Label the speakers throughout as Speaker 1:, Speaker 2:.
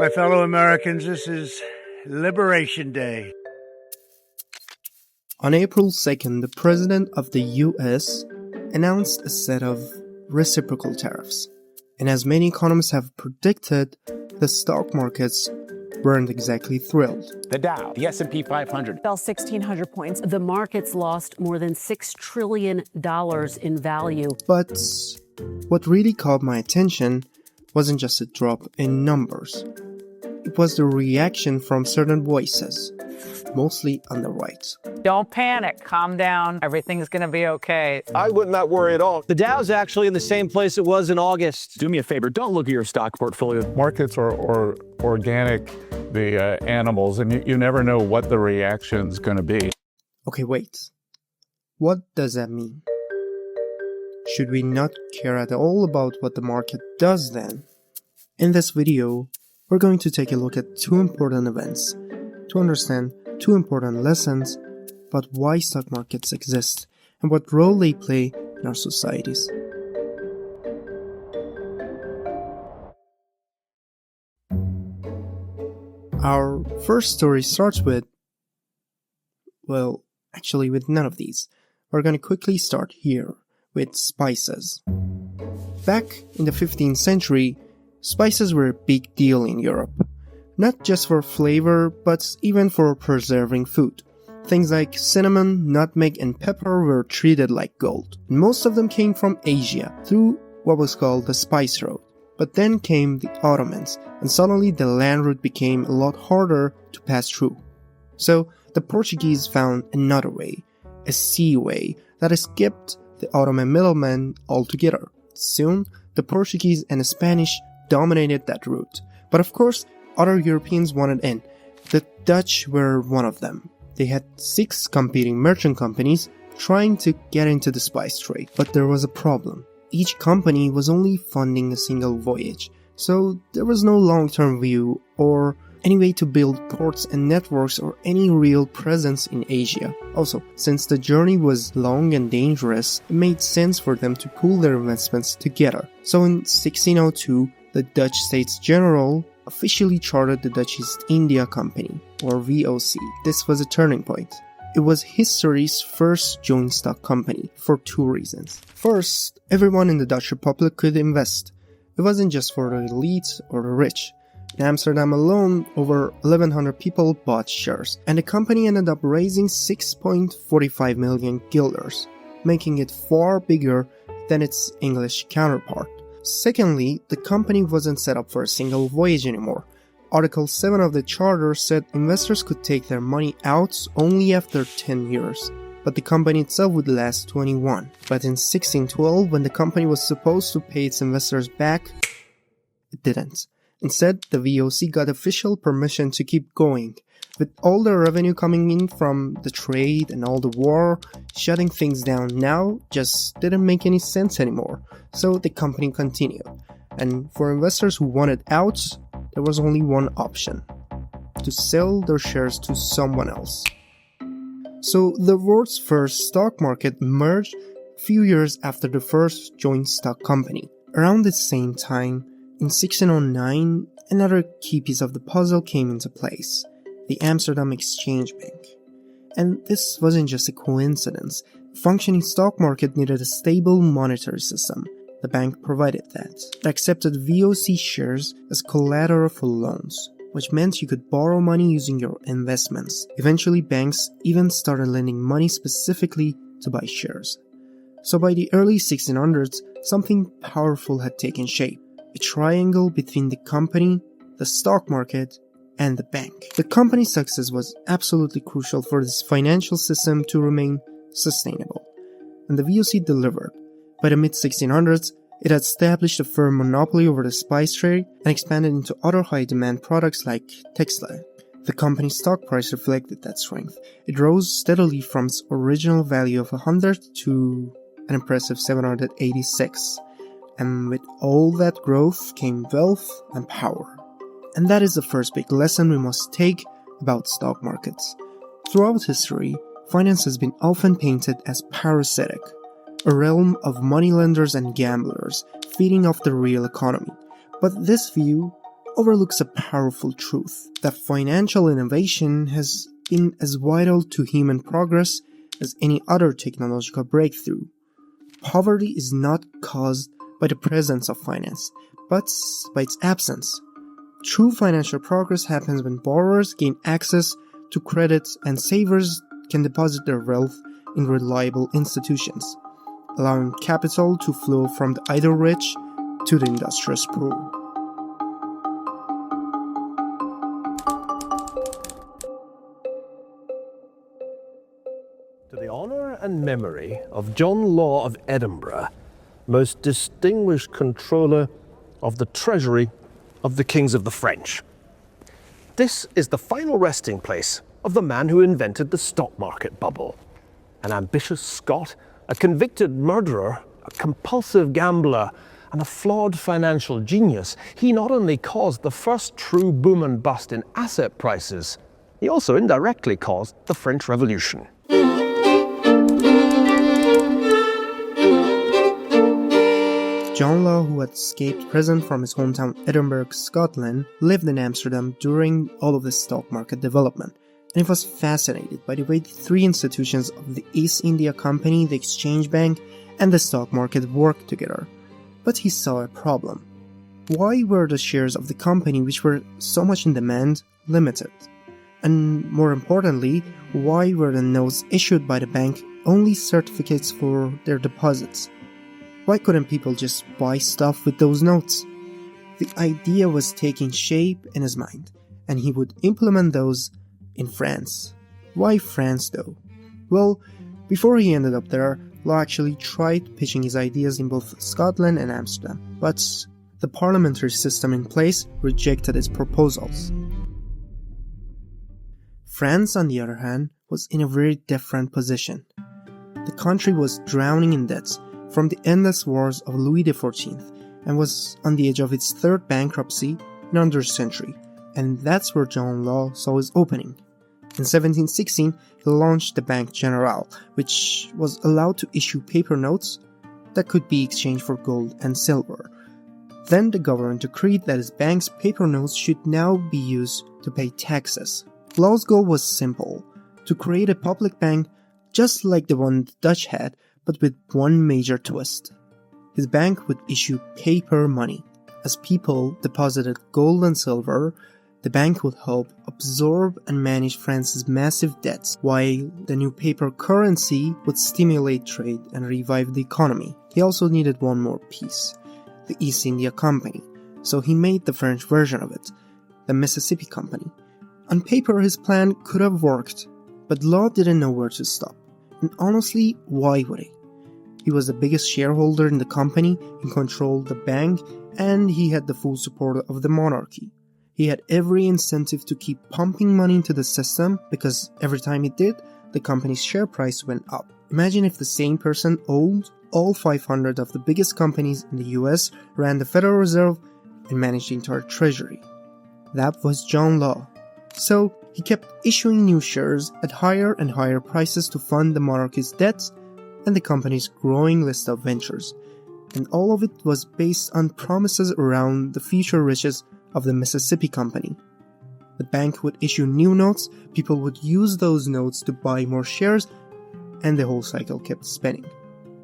Speaker 1: My fellow Americans, this is Liberation Day.
Speaker 2: On April 2nd, the President of the US announced a set of reciprocal tariffs. And as many economists have predicted, the stock markets weren't exactly thrilled.
Speaker 3: The Dow, the S&P 500
Speaker 4: fell 1,600 points. The markets lost more than $6 trillion in value.
Speaker 2: But what really caught my attention wasn't just a drop in numbers. It was the reaction from certain voices, mostly on the right.
Speaker 5: Don't panic, calm down, everything's gonna be okay.
Speaker 6: I would not worry at all.
Speaker 7: The Dow's actually in the same place it was in August.
Speaker 3: Do me a favor, don't look at your stock portfolio.
Speaker 8: Markets are organic, the animals, and you never know what the reaction's going to be.
Speaker 2: Okay, wait. What does that mean? Should we not care at all about what the market does then? In this video, we're going to take a look at two important events to understand two important lessons about why stock markets exist and what role they play in our societies. Our first story starts with, well, actually with none of these. We're going to quickly start here with spices. Back in the 15th century, spices were a big deal in Europe. Not just for flavor, but even for preserving food. Things like cinnamon, nutmeg, and pepper were treated like gold. And most of them came from Asia, through what was called the spice road. But then came the Ottomans, and suddenly the land route became a lot harder to pass through. So the Portuguese found another way, a sea way, that escaped the Ottoman middlemen altogether. Soon, the Portuguese and the Spanish dominated that route. But of course, other Europeans wanted in. The Dutch were one of them. They had 6 competing merchant companies trying to get into the spice trade. But there was a problem. Each company was only funding a single voyage, so there was no long-term view or any way to build ports and networks or any real presence in Asia. Also, since the journey was long and dangerous, it made sense for them to pool their investments together. So in 1602, the Dutch States General officially chartered the Dutch East India Company, or VOC. This was a turning point. It was history's first joint stock company for 2 reasons. First, everyone in the Dutch Republic could invest. It wasn't just for the elite or the rich. In Amsterdam alone, over 1,100 people bought shares, and the company ended up raising 6.45 million guilders, making it far bigger than its English counterpart. Secondly, the company wasn't set up for a single voyage anymore. Article 7 of the charter said investors could take their money out only after 10 years, but the company itself would last 21. But in 1612, when the company was supposed to pay its investors back, it didn't. Instead, the VOC got official permission to keep going. With all the revenue coming in from the trade and all the war, shutting things down now just didn't make any sense anymore. So the company continued. And for investors who wanted out, there was only one option: to sell their shares to someone else. So the world's first stock market emerged a few years after the first joint stock company. Around the same time, in 1609, another key piece of the puzzle came into place: the Amsterdam Exchange Bank. And this wasn't just a coincidence. A functioning stock market needed a stable monetary system. The bank provided that. It accepted VOC shares as collateral for loans, which meant you could borrow money using your investments. Eventually, banks even started lending money specifically to buy shares. So by the early 1600s, something powerful had taken shape: a triangle between the company, the stock market, and the bank. The company's success was absolutely crucial for this financial system to remain sustainable, and the VOC delivered. By the mid-1600s, it had established a firm monopoly over the spice trade and expanded into other high-demand products like textile. The company's stock price reflected that strength. It rose steadily from its original value of 100 to an impressive 786. And with all that growth came wealth and power. And that is the first big lesson we must take about stock markets. Throughout history, finance has been often painted as parasitic, a realm of moneylenders and gamblers feeding off the real economy. But this view overlooks a powerful truth that financial innovation has been as vital to human progress as any other technological breakthrough. Poverty is not caused by the presence of finance, but by its absence. True financial progress happens when borrowers gain access to credit and savers can deposit their wealth in reliable institutions, allowing capital to flow from the idle rich to the industrious poor.
Speaker 6: To the honour and memory of John Law of Edinburgh, most distinguished controller of the treasury of the kings of the French. This is the final resting place of the man who invented the stock market bubble. An ambitious Scot, a convicted murderer, a compulsive gambler, and a flawed financial genius, he not only caused the first true boom and bust in asset prices, he also indirectly caused the French Revolution.
Speaker 2: John Law, who had escaped prison from his hometown Edinburgh, Scotland, lived in Amsterdam during all of the stock market development, and he was fascinated by the way the three institutions of the East India Company, the Exchange Bank, and the stock market worked together. But he saw a problem. Why were the shares of the company, which were so much in demand, limited? And more importantly, why were the notes issued by the bank only certificates for their deposits? Why couldn't people just buy stuff with those notes? The idea was taking shape in his mind, and he would implement those in France. Why France though? Well, before he ended up there, Law actually tried pitching his ideas in both Scotland and Amsterdam, but the parliamentary system in place rejected his proposals. France, on the other hand, was in a very different position. The country was drowning in debts from the endless wars of Louis XIV and was on the edge of its third bankruptcy in under a century, and that's where John Law saw his opening. In 1716, he launched the Banque Generale, which was allowed to issue paper notes that could be exchanged for gold and silver. Then the government decreed that his bank's paper notes should now be used to pay taxes. Law's goal was simple: to create a public bank just like the one the Dutch had, but with one major twist. His bank would issue paper money. As people deposited gold and silver, the bank would help absorb and manage France's massive debts, while the new paper currency would stimulate trade and revive the economy. He also needed one more piece: the East India Company, so he made the French version of it, the Mississippi Company. On paper, his plan could have worked, but Law didn't know where to stop. And honestly, why would he? He was the biggest shareholder in the company, he controlled the bank, and he had the full support of the monarchy. He had every incentive to keep pumping money into the system, because every time he did, the company's share price went up. Imagine if the same person owned all 500 of the biggest companies in the US, ran the Federal Reserve, and managed the entire treasury. That was John Law. So he kept issuing new shares at higher and higher prices to fund the monarchy's debts and the company's growing list of ventures. And all of it was based on promises around the future riches of the Mississippi Company. The bank would issue new notes, people would use those notes to buy more shares, and the whole cycle kept spinning.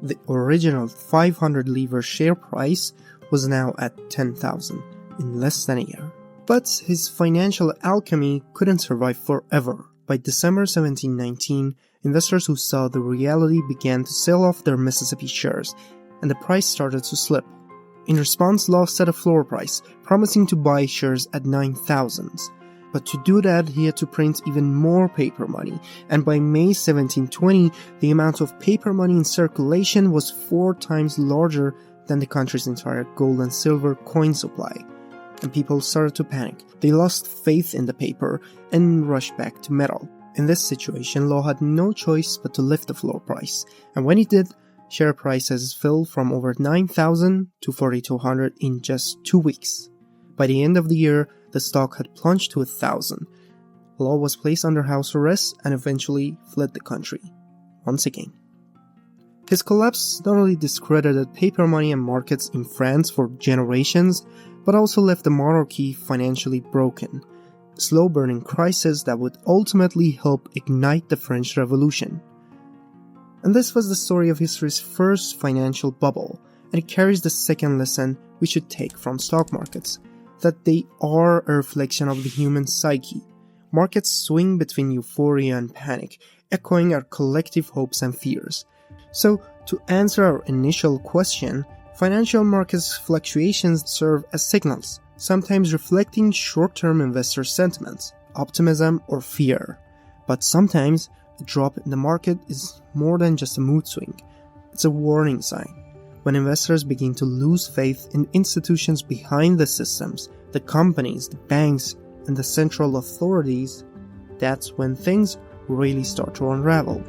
Speaker 2: The original 500 livre share price was now at 10,000 in less than a year. But his financial alchemy couldn't survive forever. By December 1719, investors who saw the reality began to sell off their Mississippi shares, and the price started to slip. In response, Law set a floor price, promising to buy shares at 9,000. But to do that, he had to print even more paper money, and by May 1720, the amount of paper money in circulation was 4 times larger than the country's entire gold and silver coin supply. And people started to panic. They lost faith in the paper and rushed back to metal. In this situation, Law had no choice but to lift the floor price, and when he did, share prices fell from over 9,000 to 4,200 in just 2 weeks. By the end of the year, the stock had plunged to 1,000. Law was placed under house arrest and eventually fled the country once again. His collapse not only discredited paper money and markets in France for generations, but also left the monarchy financially broken, a slow-burning crisis that would ultimately help ignite the French Revolution. And this was the story of history's first financial bubble, and it carries the second lesson we should take from stock markets, that they are a reflection of the human psyche. Markets swing between euphoria and panic, echoing our collective hopes and fears. So, to answer our initial question, financial markets fluctuations serve as signals, sometimes reflecting short-term investor sentiments, optimism or fear. But sometimes, a drop in the market is more than just a mood swing. It's a warning sign. When investors begin to lose faith in institutions behind the systems, the companies, the banks, and the central authorities, that's when things really start to unravel.